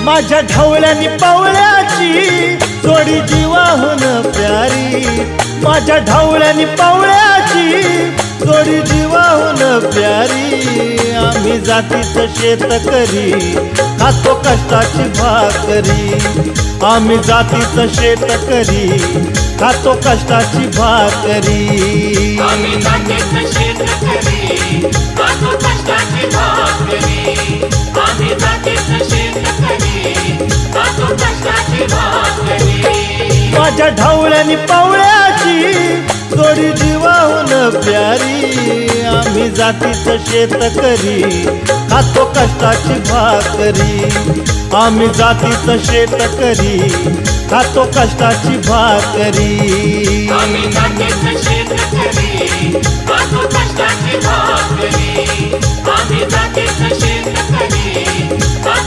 माझ्या ढवळ्यानी पावळ्याची जोडी जीवाहून प्यारी, माझ्या ढवळ्यानी पावळ्याची जोडी जीवाहून प्यारी। आम्ही जातीचं शेतकरी खातो कष्टाची भाकरी, आम्ही जातीचं शेतकरी खातो कष्टाची भाकरी। आम्ही जातीचं शेतकरी खातो कष्टाची भाकरी, आम्ही जातीचं शेतकरी खातो कष्टाची भाकरी। माझ्या ढवळ्यानी पावळ्याची जोडी जीवाहून प्यारी, आम्ही जातीचं शेतकरी खातो कष्टाची भाकरी, आम्ही जातीचं शेतकरी खातो कष्टाची भाकरी। आम्ही जातीचं शेतकरी खातो कष्टाची भाकरी, आम्ही जातीचं शेतकरी